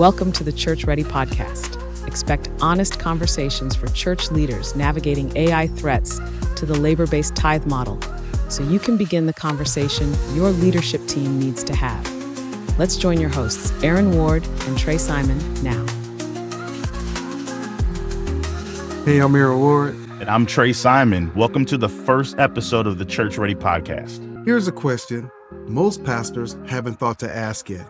Welcome to the Church Ready podcast. Expect honest conversations for church leaders navigating AI threats to the labor-based tithe model, so you can begin the conversation your leadership team needs to have. Let's join your hosts, Aaron Ward and Trey Simon, now. Hey, I'm Aaron Ward. And I'm Trey Simon. Welcome to the first episode of the Church Ready podcast. Here's a question most pastors haven't thought to ask yet.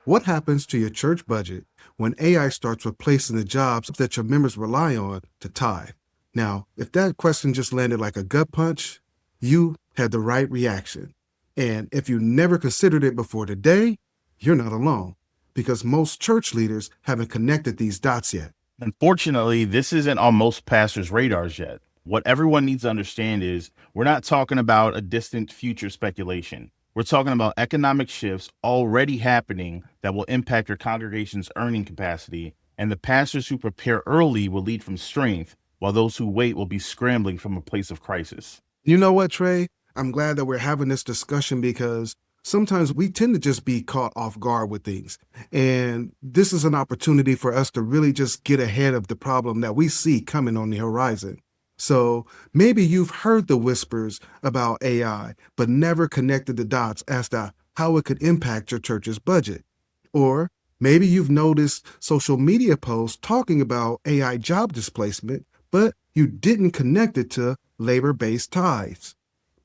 What happens to your church budget when AI starts replacing the jobs that your members rely on to tithe? Now, if that question just landed like a gut punch, you had the right reaction. And if you never considered it before today, you're not alone, because most church leaders haven't connected these dots yet. Unfortunately, this isn't on most pastors' radars yet. What everyone needs to understand is we're not talking about a distant future speculation. We're talking about economic shifts already happening that will impact your congregation's earning capacity, and the pastors who prepare early will lead from strength, while those who wait will be scrambling from a place of crisis. You know what, Trey? I'm glad that we're having this discussion because sometimes we tend to just be caught off guard with things. And this is an opportunity for us to really just get ahead of the problem that we see coming on the horizon. So maybe you've heard the whispers about AI, but never connected the dots as to how it could impact your church's budget. Or maybe you've noticed social media posts talking about AI job displacement, but you didn't connect it to labor-based tithes.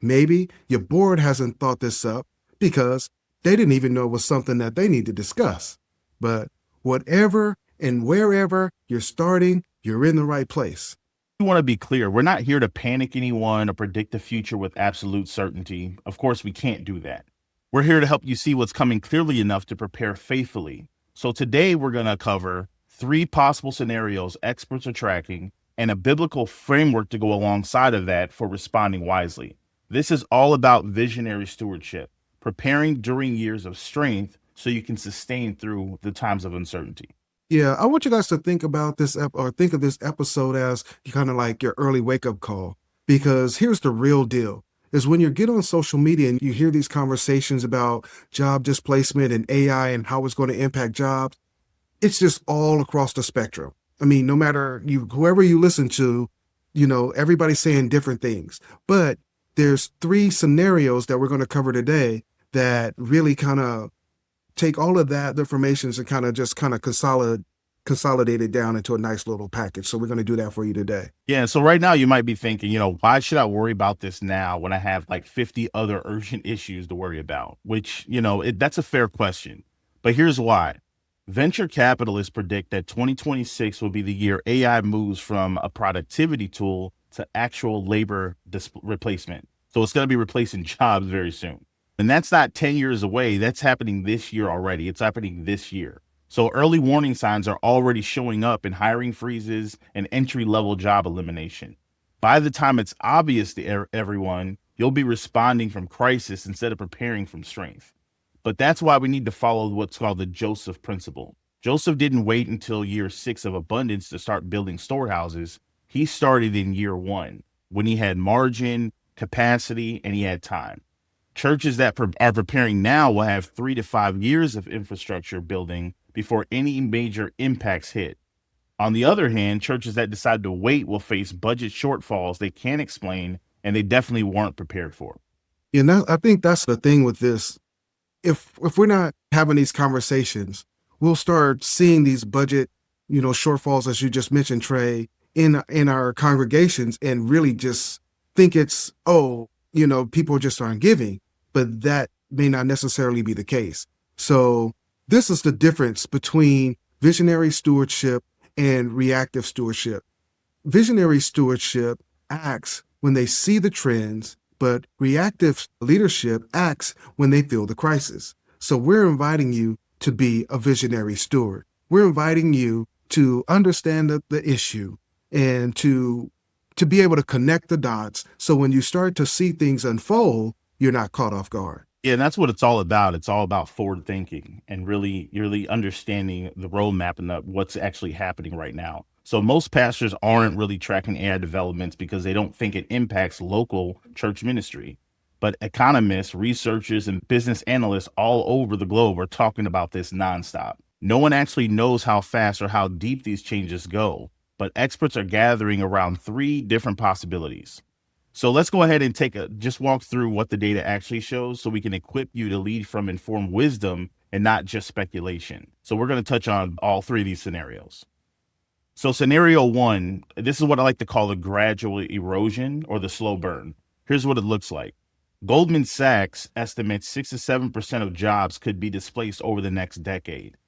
Maybe your board hasn't thought this up because they didn't even know it was something that they need to discuss. But whatever and wherever you're starting, you're in the right place. We want to be clear. We're not here to panic anyone or predict the future with absolute certainty. Of course, we can't do that. We're here to help you see what's coming clearly enough to prepare faithfully. So today we're going to cover 3 possible scenarios experts are tracking and a biblical framework to go alongside of that for responding wisely. This is all about visionary stewardship, preparing during years of strength so you can sustain through the times of uncertainty. Yeah, I want you guys to think about this think of this episode as kind of like your early wake-up call, because here's the real deal, is when you get on social media and you hear these conversations about job displacement and AI and how it's going to impact jobs, it's just all across the spectrum. I mean, no matter whoever you listen to, everybody's saying different things. But there's 3 scenarios that we're going to cover today that really kind of take all of that information and kind of consolidate it down into a nice little package. So we're going to do that for you today. Yeah. So right now you might be thinking, why should I worry about this now when I have like 50 other urgent issues to worry about? Which, that's a fair question. But here's why. Venture capitalists predict that 2026 will be the year AI moves from a productivity tool to actual labor replacement. So it's going to be replacing jobs very soon. And that's not 10 years away. That's happening this year already. It's happening this year. So early warning signs are already showing up in hiring freezes and entry-level job elimination. By the time it's obvious to everyone, you'll be responding from crisis instead of preparing from strength. But that's why we need to follow what's called the Joseph principle. Joseph didn't wait until year 6 of abundance to start building storehouses. He started in year 1 when he had margin, capacity, and he had time. Churches that are preparing now will have 3 to 5 years of infrastructure building before any major impacts hit. On the other hand, churches that decide to wait will face budget shortfalls they can't explain, and they definitely weren't prepared for. Yeah, I think that's the thing with this. If we're not having these conversations, we'll start seeing these budget, shortfalls, as you just mentioned, Trey, in our congregations, and really just think it's, people just aren't giving, but that may not necessarily be the case. So this is the difference between visionary stewardship and reactive stewardship. Visionary stewardship acts when they see the trends, but reactive leadership acts when they feel the crisis. So we're inviting you to be a visionary steward. We're inviting you to understand the issue and to be able to connect the dots. So when you start to see things unfold, you're not caught off guard. Yeah, and that's what it's all about. It's all about forward thinking and really understanding the roadmap and what's actually happening right now. So most pastors aren't really tracking AI developments because they don't think it impacts local church ministry. But economists, researchers, and business analysts all over the globe are talking about this nonstop. No one actually knows how fast or how deep these changes go, but experts are gathering around 3 different possibilities. So let's go ahead and just walk through what the data actually shows so we can equip you to lead from informed wisdom and not just speculation. So we're going to touch on all 3 of these scenarios. So scenario 1, this is what I like to call the gradual erosion or the slow burn. Here's what it looks like. Goldman Sachs estimates 6 to 7% of jobs could be displaced over the next decade.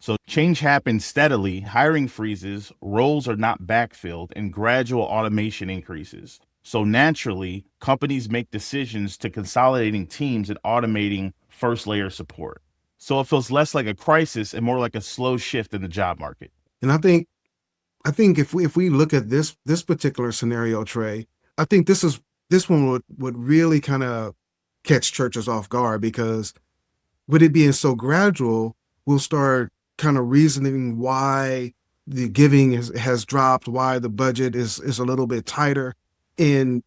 So change happens steadily, hiring freezes, roles are not backfilled, and gradual automation increases. So naturally, companies make decisions to consolidating teams and automating first layer support. So it feels less like a crisis and more like a slow shift in the job market. And I think if we look at this particular scenario, Trey, I think this one would really kind of catch churches off guard, because with it being so gradual, we'll start kind of reasoning why the giving has dropped, why the budget is a little bit tighter. And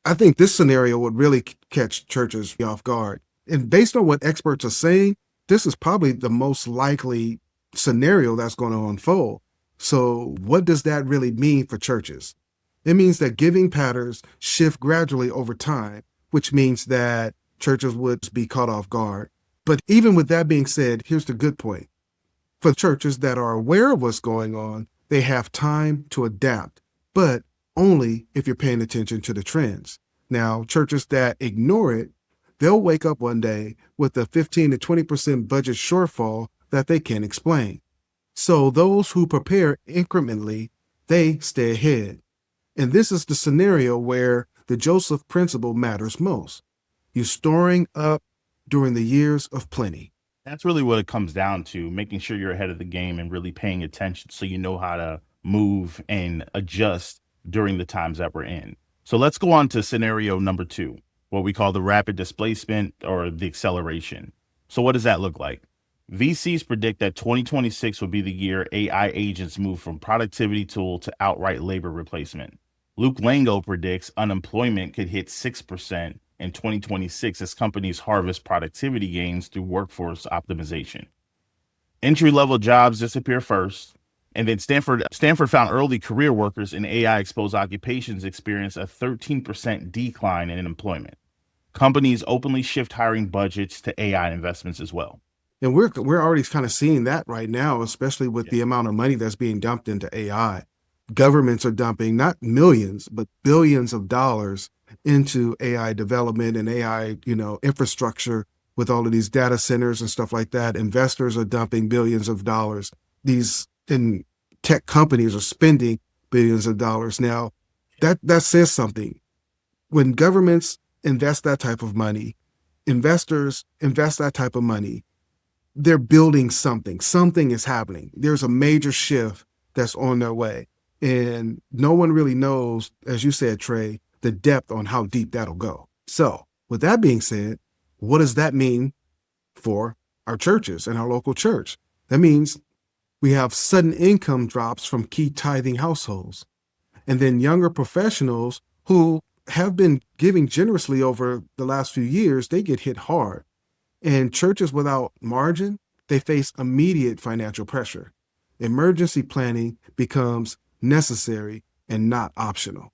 I think this scenario would really catch churches off guard. And based on what experts are saying, this is probably the most likely scenario that's going to unfold. So what does that really mean for churches? It means that giving patterns shift gradually over time, which means that churches would be caught off guard. But even with that being said, here's the good point. For churches that are aware of what's going on, they have time to adapt, but only if you're paying attention to the trends. Now, churches that ignore it, they'll wake up one day with a 15 to 20% budget shortfall that they can't explain. So those who prepare incrementally, they stay ahead. And this is the scenario where the Joseph principle matters most. You're storing up during the years of plenty. That's really what it comes down to, making sure you're ahead of the game and really paying attention so you know how to move and adjust during the times that we're in. So let's go on to scenario number 2, what we call the rapid displacement or the acceleration. So what does that look like? VCs predict that 2026 will be the year AI agents move from productivity tool to outright labor replacement. Luke Lango predicts unemployment could hit 6% in 2026 as companies harvest productivity gains through workforce optimization. Entry-level jobs disappear first, and then Stanford found early career workers in AI-exposed occupations experience a 13% decline in employment. Companies openly shift hiring budgets to AI investments as well. And we're already kind of seeing that right now, especially with the amount of money that's being dumped into AI. Governments are dumping not millions, but billions of dollars into AI development and AI, infrastructure with all of these data centers and stuff like that. Investors are dumping billions of dollars. These tech companies are spending billions of dollars. Now, that says something. When governments invest that type of money, investors invest that type of money, they're building something. Something is happening. There's a major shift that's on their way. And no one really knows, as you said, Trey, the depth on how deep that'll go. So with that being said, what does that mean for our churches and our local church? That means we have sudden income drops from key tithing households. And then younger professionals who have been giving generously over the last few years, they get hit hard. And churches without margin, they face immediate financial pressure. Emergency planning becomes necessary and not optional.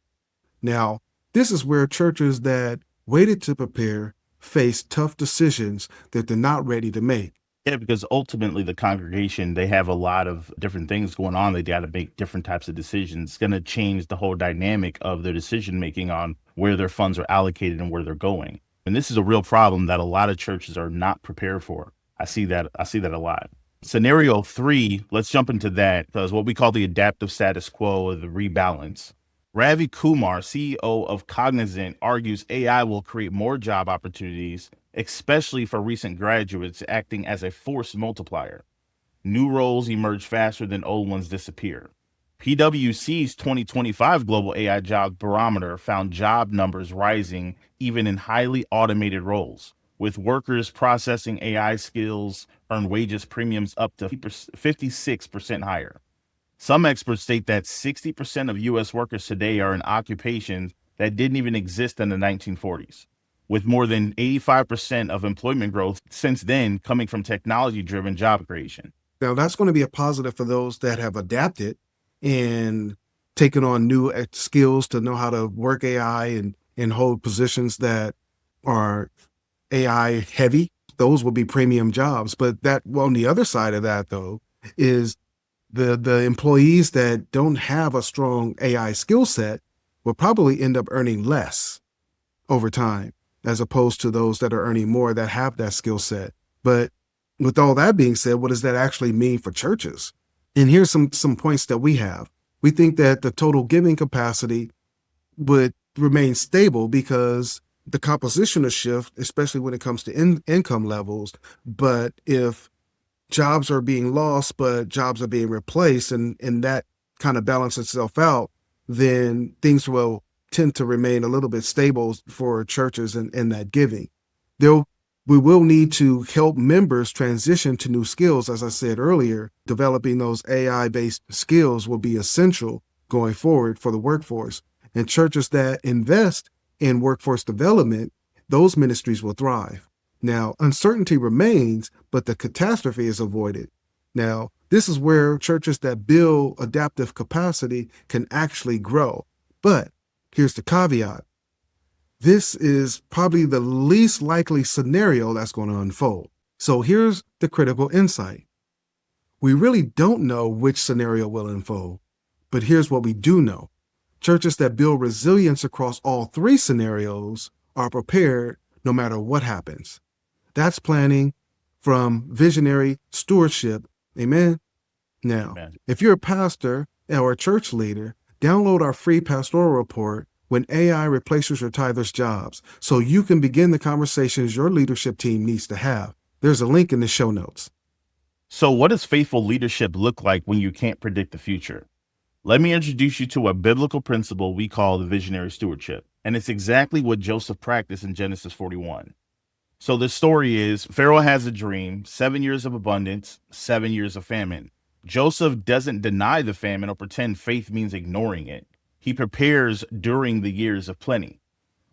Now, this is where churches that waited to prepare face tough decisions that they're not ready to make. Yeah, because ultimately the congregation, they have a lot of different things going on. They got to make different types of decisions. It's going to change the whole dynamic of their decision making on where their funds are allocated and where they're going. And this is a real problem that a lot of churches are not prepared for. I see that a lot. Scenario 3, let's jump into that, because what we call the adaptive status quo or the rebalance. Ravi Kumar, CEO of Cognizant, argues AI will create more job opportunities, especially for recent graduates, acting as a force multiplier. New roles emerge faster than old ones disappear. PwC's 2025 Global AI Job Barometer found job numbers rising even in highly automated roles, with workers processing AI skills earn wages premiums up to 56% higher. Some experts state that 60% of U.S. workers today are in occupations that didn't even exist in the 1940s, with more than 85% of employment growth since then coming from technology-driven job creation. Now, that's going to be a positive for those that have adapted and taken on new skills to know how to work AI and hold positions that are AI heavy. Those will be premium jobs. But that, well, on the other side of that, though, is the employees that don't have a strong AI skill set will probably end up earning less over time, as opposed to those that are earning more that have that skill set. But with all that being said, what does that actually mean for churches? And here's some points that we have. We think that the total giving capacity would remain stable because the composition will shift, especially when it comes to income levels. But if jobs are being lost, but jobs are being replaced, and that kind of balances itself out, then things will tend to remain a little bit stable for churches in that giving. We will need to help members transition to new skills. As I said earlier, developing those AI-based skills will be essential going forward for the workforce. And churches that invest in workforce development, those ministries will thrive. Now, uncertainty remains, but the catastrophe is avoided. Now, this is where churches that build adaptive capacity can actually grow. But here's the caveat. This is probably the least likely scenario that's going to unfold. So here's the critical insight. We really don't know which scenario will unfold, but here's what we do know. Churches that build resilience across all three scenarios are prepared no matter what happens. That's planning from Visionary Stewardship. Amen. Now, Amen. If you're a pastor or a church leader, download our free pastoral report, When AI Replaces Your Tithers' Jobs, so you can begin the conversations your leadership team needs to have. There's a link in the show notes. So what does faithful leadership look like when you can't predict the future? Let me introduce you to a biblical principle we call the visionary stewardship. And it's exactly what Joseph practiced in Genesis 41. So the story is Pharaoh has a dream, 7 years of abundance, 7 years of famine. Joseph doesn't deny the famine or pretend faith means ignoring it. He prepares during the years of plenty.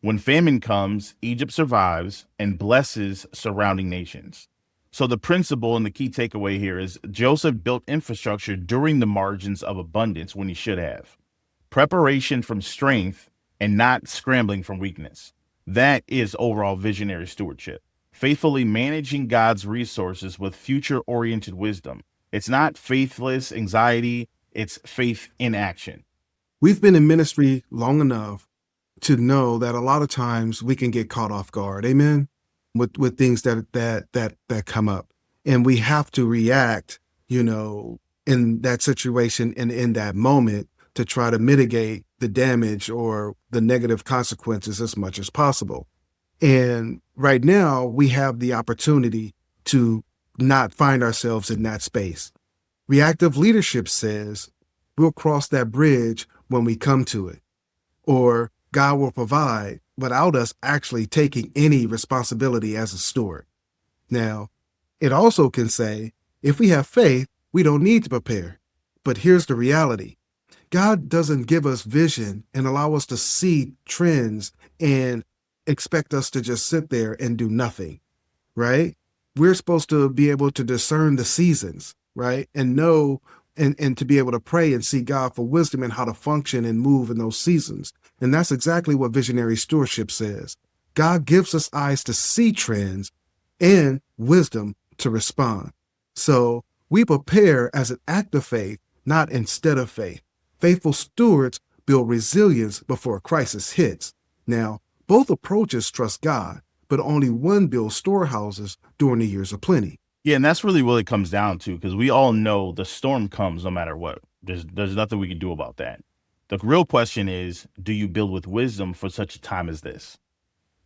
When famine comes, Egypt survives and blesses surrounding nations. So the principle and the key takeaway here is Joseph built infrastructure during the margins of abundance when he should have. Preparation from strength and not scrambling from weakness. That is overall visionary stewardship. Faithfully managing God's resources with future-oriented wisdom. It's not faithless anxiety, it's faith in action. We've been in ministry long enough to know that a lot of times we can get caught off guard. Amen. With things that come up, and we have to react, in that situation and in that moment to try to mitigate the damage or the negative consequences as much as possible. And right now we have the opportunity to not find ourselves in that space. Reactive leadership says we'll cross that bridge when we come to it, or God will provide without us actually taking any responsibility as a steward. Now, it also can say, if we have faith, we don't need to prepare. But here's the reality. God doesn't give us vision and allow us to see trends and expect us to just sit there and do nothing, right? We're supposed to be able to discern the seasons, right? And know and to be able to pray and see God for wisdom and how to function and move in those seasons. And that's exactly what visionary stewardship says. God gives us eyes to see trends and wisdom to respond. So we prepare as an act of faith, not instead of faith. Faithful stewards build resilience before a crisis hits. Now, both approaches trust God, but only one builds storehouses during the years of plenty. Yeah, and that's really what it comes down to, because we all know the storm comes no matter what. There's nothing we can do about that. The real question is, do you build with wisdom for such a time as this?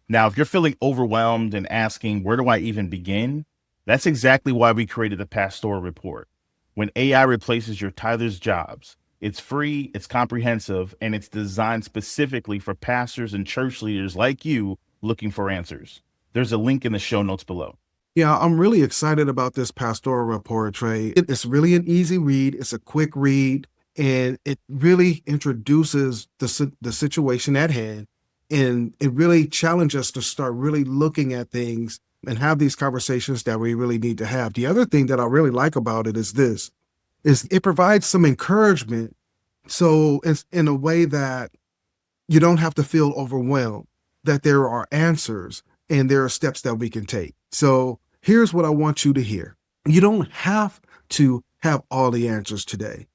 Now, if you're feeling overwhelmed and asking, where do I even begin? That's exactly why we created the Pastoral Report. When AI replaces your tithers' jobs, it's free, it's comprehensive, and it's designed specifically for pastors and church leaders like you looking for answers. There's a link in the show notes below. Yeah, I'm really excited about this pastoral report, Trey. It's really an easy read. It's a quick read, and it really introduces the situation at hand. And it really challenges us to start really looking at things and have these conversations that we really need to have. The other thing that I really like about it is it provides some encouragement. So it's in a way that you don't have to feel overwhelmed, that there are answers and there are steps that we can take. So here's what I want you to hear. You don't have to have all the answers today.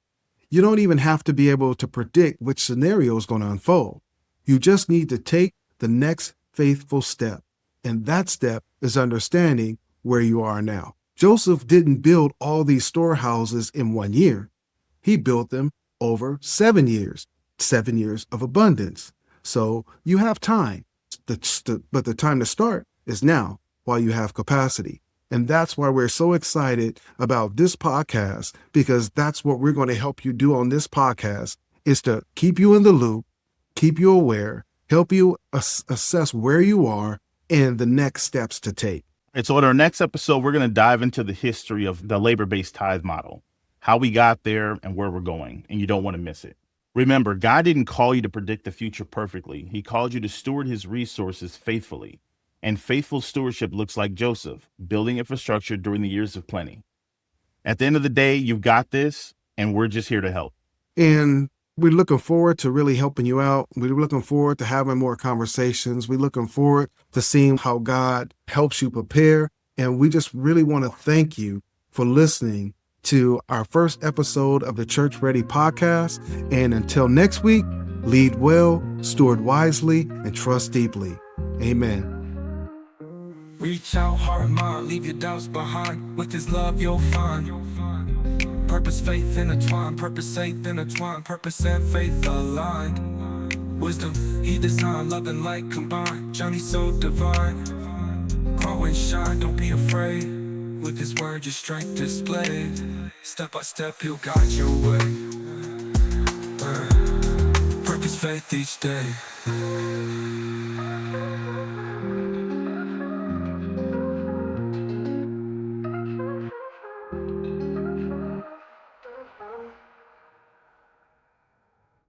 You don't even have to be able to predict which scenario is going to unfold. You just need to take the next faithful step. And that step is understanding where you are now. Joseph didn't build all these storehouses in 1 year. He built them over 7 years, 7 years of abundance. So you have time, but the time to start is now while you have capacity. And that's why we're so excited about this podcast, because that's what we're going to help you do on this podcast, is to keep you in the loop, keep you aware, help you assess where you are and the next steps to take. And so in our next episode, we're going to dive into the history of the labor-based tithe model, how we got there and where we're going, and you don't want to miss it. Remember, God didn't call you to predict the future perfectly. He called you to steward his resources faithfully. And faithful stewardship looks like Joseph, building infrastructure during the years of plenty. At the end of the day, you've got this, and we're just here to help. And we're looking forward to really helping you out. We're looking forward to having more conversations. We're looking forward to seeing how God helps you prepare. And we just really want to thank you for listening to our first episode of the Church Ready podcast. And until next week, lead well, steward wisely, and trust deeply. Amen. Reach out, heart and mind, leave your doubts behind. With his love you'll find purpose, faith intertwined. Purpose, faith intertwined. Purpose and faith aligned. Wisdom he designed, love and light combined. Journey so divine. Grow and shine, don't be afraid. With his word your strength displayed. Step by step he'll guide your way. Purpose, faith each day.